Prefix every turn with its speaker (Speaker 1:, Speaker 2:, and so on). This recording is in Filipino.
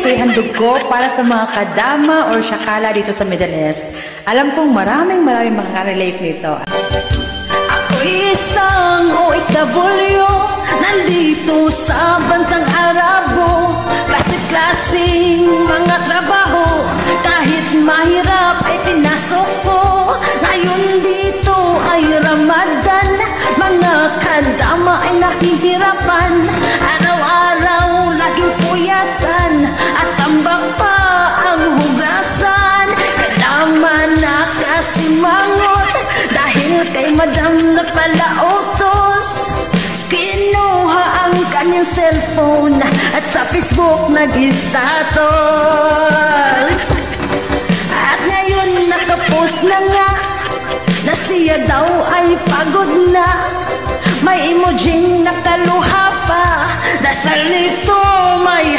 Speaker 1: ito'y handog ko para sa mga kadama or syakala dito sa Middle East. Alam kong maraming makaka-relate nito.
Speaker 2: Ako'y isang OFW, nandito sa bansang Arabo. Klase-klaseng mga trabaho, kahit mahirap ay pinasok ko. Ngayon dito ay Ramadan, mga kadama ay nahihirapan. Araw-araw laging puyatan, at tambak pa ang hugasan. Kadama nakasimangot dahil kay madam na palautos. Kinuha ang kanyang cellphone at sa Facebook nag-status. At ngayon nakapost na nga na siya daw ay pagod na. May emojing nakaluha pa, dasal nito may